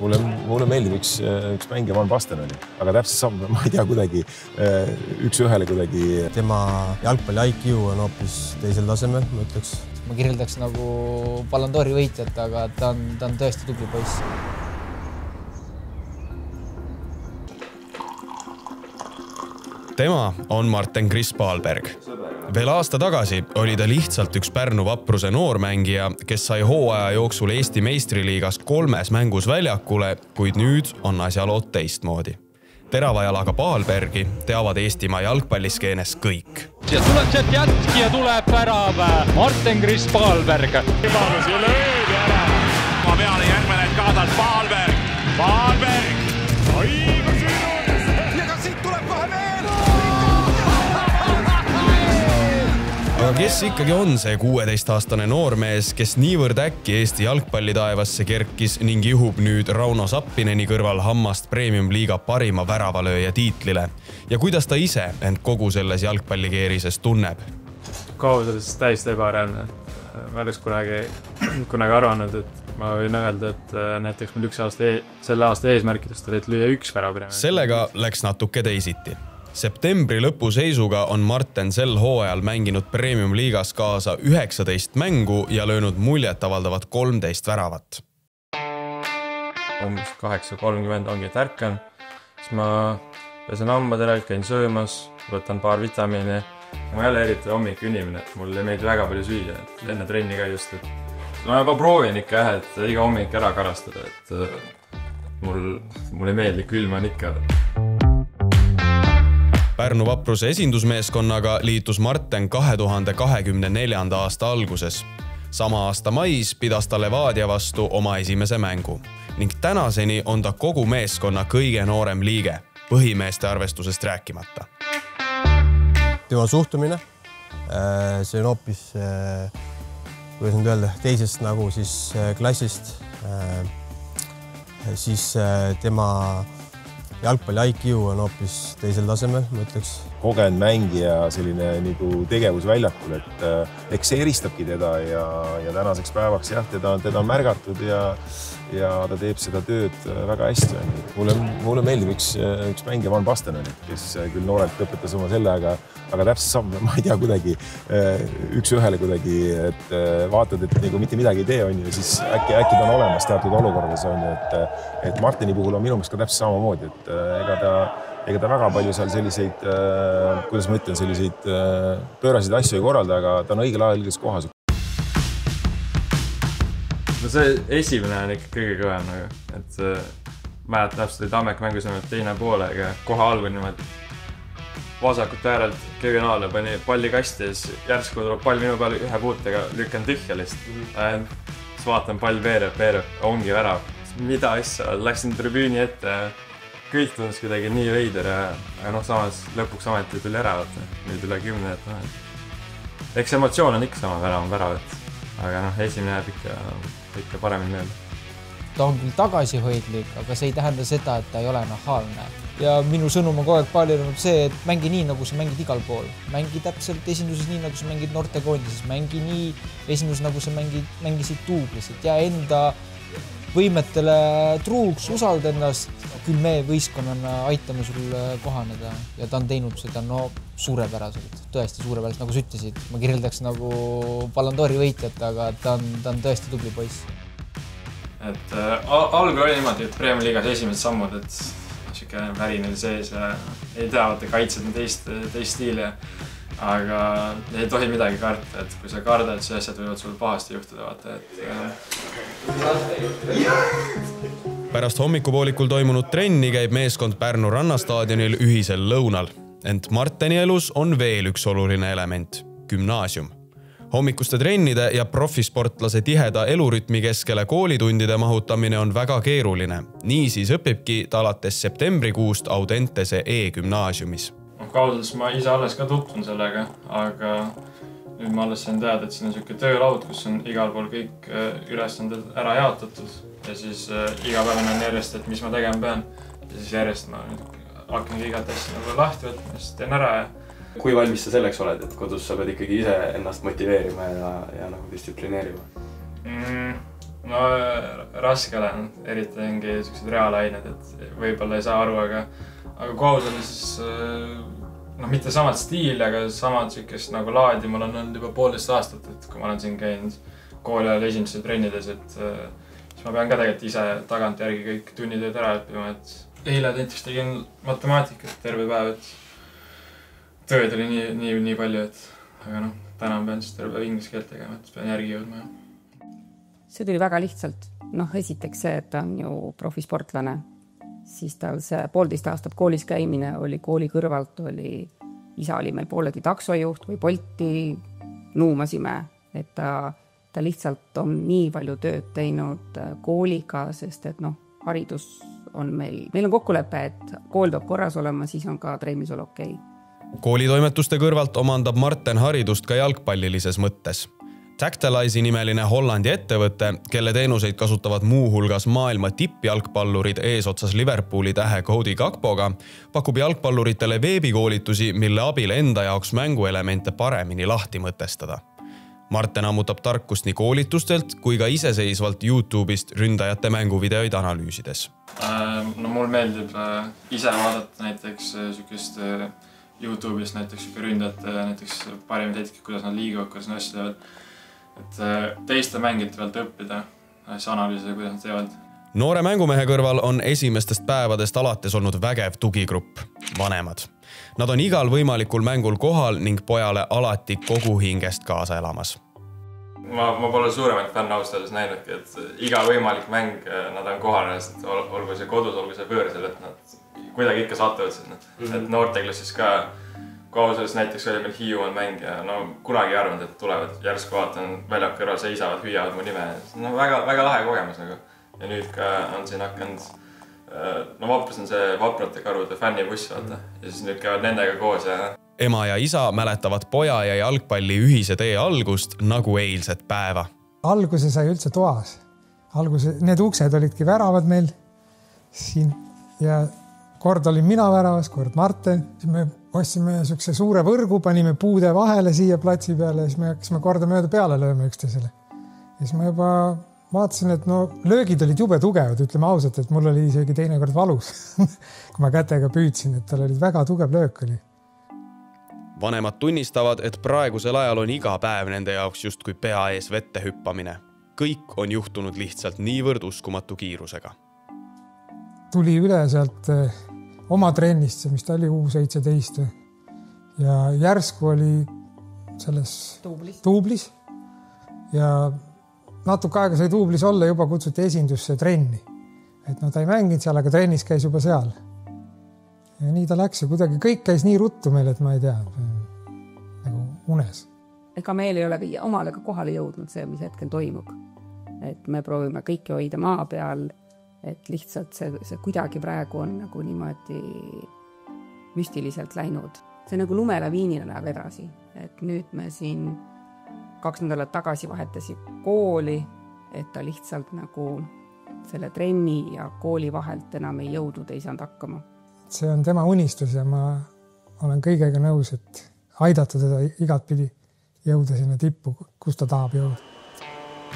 Mulle meeldib üks mängija Van Basten oli, aga täpselt samm, ma ei tea kuidagi üks ühele kuidagi. Tema jalgpalli IQ on hoopis teisel tasemel, ma ütleks. Ma kirjeldaks nagu Ballon d'Ori võitjat, aga ta on tõesti tubli poiss. Tema on Marten Chris Pahlberg. Veel aasta tagasi oli ta lihtsalt üks Pärnu Vapruse noormängija, kes sai hooaja jooksul Eesti meistriliigas 3 mängus väljakule, kuid nüüd on asjalood teistmoodi. Terava jalaga Pahlbergi teavad Eestimaa jalgpalliskeenes kõik. Ja tuleb sealt jätki ja tuleb värav Marten Chris Pahlberg. Võimalus ja lööb ära. Ma peale järgmine kaadalt Pahlberg. Pahlberg! Aigu süünulis! Ja kas siit tuleb kohe veel? Aga kes ikkagi on see 16-aastane noormees, kes niivõrd äkki Eesti jalgpallitaevasse kerkis ning juhub nüüd Rauno Sappineni kõrval hammast Premium-liiga parima väravalööja tiitlile? Ja kuidas ta ise end kogu selles jalgpallikeerises tunneb? Kauduses täiesti ebareaalne. Ma oleks kunagi arvanud, et ma võin öelda, et näiteks meil selle aasta eesmärkidest oli, et lüüa 1 värav. Sellega läks natuke teisiti. Septembri lõpu seisuga on Marten sel hooajal mänginud Premium-liigas kaasa 19 mängu ja löönud muljet avaldavat 13 väravat. Umbes 8:30 ongi tärkan, siis ma pesen hambad ära, käin söömas, võtan paar vitamiini. Ma jälle eriti hommik inimene, et mul ei meeldi väga palju süüa, et enne trenni ka just. Ma juba proovin ikka, et iga hommik ära karastada, et mul ei meeldi, külm on ikka. Pärnu Vapruse esindusmeeskonnaga liitus Marten 2024. aasta alguses. Sama aasta mais pidas ta Levadia vastu oma esimese mängu ning tänaseni on ta kogu meeskonna kõige noorem liige, põhimeeste arvestusest rääkimata. Tema suhtumine, see on hoopis, kuidas nüüd öelda, teisest nagu siis klassist, siis tema jalgpalli IQ on hoopis teisel tasemel, ma ütleks. Kogenud mängija selline nagu tegevus väljakul, et eks see eristabki teda ja tänaseks päevaks jah, teda on märgatud ja ta teeb seda tööd väga hästi. Mulle meeldib üks mängija Van Basten oli, kes küll noorelt õpetas oma selle, aga täpselt samm, ma ei tea kuidagi üks ühele kuidagi, et vaatad, et nagu mitte midagi ei tee, ja siis äkki ta on olemas teatud olukordades, et Martini puhul on minu meelest ka täpselt samamoodi, et ega ta väga palju seal selliseid, kuidas ma ütlen, selliseid pöörasid asju ei korralda, aga ta on õigel ajal õiges kohas. No see esimene on ikka kõige kõvem, et mälet täpselt, et Amek mängus on teine poolega koha algu niimoodi vasakut äärelt kõiginaale pani palli kasti ja siis järsku tuleb pall minu peale ühe puutega, lükkan tühja lihtsalt. Siis vaatan pall veereb, ongi värav. Mida asja, läksin tribüüni ette, kõik tundus kuidagi nii veider ja samas lõpuks ameti tuli ära, nüüd üle 10. Eks emotsioon on ikka sama värav, aga esimene jääb ikka paremini meelde. Ta on küll tagasihoidlik, aga see ei tähenda seda, et ta ei ole nahaalne. Ja minu sõnum on kogu aeg palju see, et mängi nii, nagu sa mängid igal pool. Mängi täpselt esinduses nii, nagu sa mängid noortekoondises. Mängi nii esinduses, nagu sa mängisid duublisid ja enda võimetele truuks, usalda ennast. Küll me võistkonnana aitame sul kohaneda ja ta on teinud seda suurepäraselt, tõesti suurepäraselt, nagu sa ütlesid. Ma kirjeldaks nagu Ballon d'Ori võitjat, aga ta on tõesti tubli poiss. Et algul oli niimoodi, et Premium-liigas esimesed sammud, et siuke värin oli sees ja ei teavad kaitsed teist stiili, aga ei tohi midagi karta, et kui sa kardad, siis asjad võivad sul pahasti juhtuda. Pärast hommikupoolikul toimunud trenni käib meeskond Pärnu rannastaadionil ühisel lõunal, ent Marteni elus on veel üks oluline element – gümnaasium. Hommikuste trennide ja profisportlase tiheda elurütmi keskele koolitundide mahutamine on väga keeruline. Niisiis õpibki ta alates septembrikuust Audentese E-gümnaasiumis. Kauduses ma ise alles ka tutvun sellega, aga nüüd ma alles sain teada, et siin on selline töölaud, kus on igal pool kõik ülesanded ära jaotatud ja siis iga päev on järjest, et mis ma tegema pean ja siis järjest ma hakkan igat asja lahti võtma ja siis teen ära ja kui valmis sa selleks oled, et kodus sa pead ikkagi ise ennast motiveerima ja distsiplineerima? No raske olen, eriti ongi sellised reaalained, et võib-olla ei saa aru, aga kohus oli siis mitte samad stiili, aga samad sükest nagu laadi mul on olnud juba 1,5 aastat, et kui ma olen siin käinud kooli ajal esimesed trennides, et siis ma pean ka tegelikult ise tagant järgi kõik tunnitööd ära õppima, et eile näiteks tegin matemaatikat terve päev, et tööd oli nii palju, et aga täna pean siis terve päev inglise keelt tegema, et pean järgi jõudma. See tuli väga lihtsalt. Esiteks see, et ta on ju profisportlane, siis tal see 1,5 aastat koolis käimine oli kooli kõrvalt, isa oli meil poolegi taksojuht või Bolti nuumasime, et ta lihtsalt on nii palju tööd teinud kooliga, sest et haridus on meil on kokkulepe, et kool peab korras olema, siis on ka trennis olla okei. Koolitoimetuste kõrvalt omandab Marten haridust ka jalgpallilises mõttes. Tactilize'i nimeline Hollandi ettevõte, kelle teenuseid kasutavad muu hulgas maailma tippjalgpallurid eesotsas Liverpooli tähe Cody Gakpoga, pakub jalgpalluritele veebikoolitusi, mille abil enda jaoks mänguelemente paremini lahti mõtestada. Marten ammutab tarkust nii koolitustelt kui ka iseseisvalt YouTube'ist ründajate mänguvideoid analüüsides. Mul meeldib ise vaadata näiteks sükest YouTube'ist näiteks ründajate näiteks parimad hetkid, kuidas nad liiguvad, kuidas nad asja teevad. Et teiste mängite pealt õppida, analüüsida, kuidas nad teevad. Noore mängumehe kõrval on esimestest päevadest alates olnud vägev tugigrupp, vanemad. Nad on igal võimalikul mängul kohal ning pojale alati kogu hingest kaasa elamas. Ma pole suuremaid fänn austajales näinudki, et iga võimalik mäng nad on kohal, olgu see kodus, olgu see võõrsel, et nad kuidagi ikka satuvad sinna. Et noorteklassis ka Kausales näiteks oli meil Hiiumaal mäng ja kunagi ei arvanud, et tulevad järsku vaatan väljak kõrval seisavad, hüüavad mu nime. Väga lahe kogemus nagu. Ja nüüd ka on siin hakanud, Vapras on see Vaprate karude fännibuss, vaata. Ja siis nüüd käivad nendega koos ja... Ema ja isa mäletavad poja ja jalgpalli ühise tee algust nagu eilset päeva. Alguse sai üldse toas. Need uksed olidki väravad meil siin ja kord olin mina väravas, kord Marten. Me ostsime sükse suure võrgu, panime puude vahele siia platsi peale ja siis me hakkasime korda mööda peale lööma üksteisele. Ja siis ma juba vaatasin, et löögid olid jube tugevad, ütleme ausalt, et mul oli isegi teinekord valus, kui ma kätega püüdsin, et tal oli väga tugev löök oli. Vanemad tunnistavad, et praegusel ajal on iga päev nende jaoks justkui pea ees vette hüppamine. Kõik on juhtunud lihtsalt niivõrd uskumatu kiirusega. Tuli üle sealt oma trennist, mis ta oli U17 ja järsku oli selles tuublis ja natuke aega sai tuublis olla, juba kutsuti esindusse trenni. Et ta ei mänginud seal, aga trennis käis juba seal. Ja nii ta läks ja kuidagi kõik käis nii ruttu meil, et ma ei tea, nagu unes. Ega meil ei ole omale ka kohale jõudnud see, mis hetkel toimub. Et me proovime kõike hoida maa peal, et lihtsalt see kuidagi praegu on nagu niimoodi müstiliselt läinud. See nagu lumelaviinina läheb edasi. Et nüüd me siin 2 nädalat tagasi vahetasi kooli, et ta lihtsalt nagu selle trenni ja kooli vahelt enam ei jõudnud, ei saanud hakkama. See on tema unistus ja ma olen kõigega nõus, et aidata teda igat pidi jõuda sinna tippu, kus ta tahab jõuda.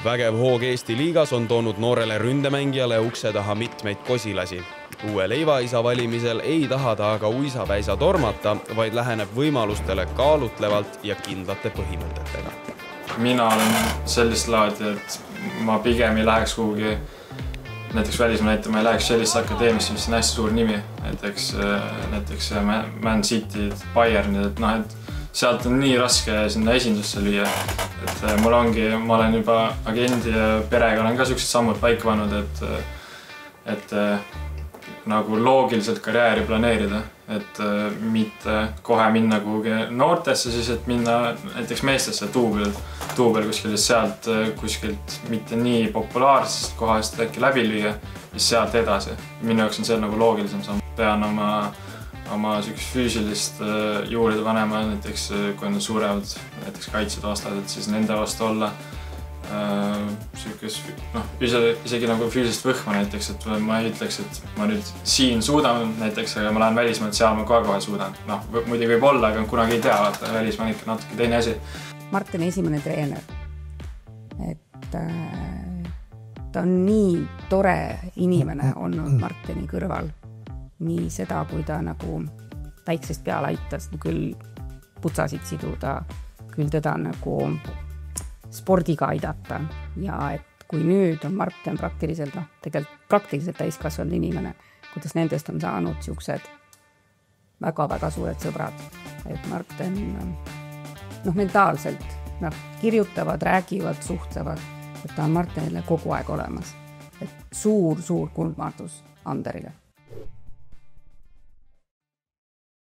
Vägev hoog Eesti liigas on toonud noorele ründemängijale ukse taha mitmeid kosilasi. Uue leivaisa valimisel ei taha ta aga uisapäisa tormata, vaid läheneb võimalustele kaalutlevalt ja kindlate põhimõtetega. Mina olen sellist laadi, et ma pigem ei läheks kuhugi näiteks välismaa näitama, ei läheks sellist akadeemisse, mis on hästi suur nimi. Näiteks Man City, Bayern, et sealt on nii raske sinna esindusse lüüa, et ma olen juba agendi ja perega olen ka sellised sammud paika pannud, et nagu loogiliselt karjääri planeerida, et mitte kohe minna kuhugi noortesse, siis et minna näiteks meestesse tuubel kuskil sealt kuskilt mitte nii populaarsest kohast äkki läbi lüüa, siis sealt edasi. Minu jaoks on see nagu loogilisem samm. Pean oma füüsilist juurde panema, näiteks kui on suuremad näiteks kaitsed vastased, siis nende vastu olla. Isegi nagu füüsilist võhma näiteks, et ma ei ütleks, et ma nüüd siin suudan näiteks, aga ma lähen välismaalt, seal ma kohe suudan. Muidugi võib olla, aga kunagi ei tea, vaata, välismaa on ikka natuke teine asi. Marteni esimene treener, et ta on nii tore inimene olnud Marteni kõrval. Nii seda, kui ta nagu väiksest peale aitas, küll putsasid siduda, küll teda nagu spordiga aidata ja et kui nüüd on Marten praktiliselt täiskasvanud inimene, kuidas nendest on saanud siuksed väga-väga suured sõbrad, et Marten mentaalselt kirjutavad, räägivad, suhtlevad, et ta on Martenile kogu aeg olemas. Et suur kuldmaardus Anderile.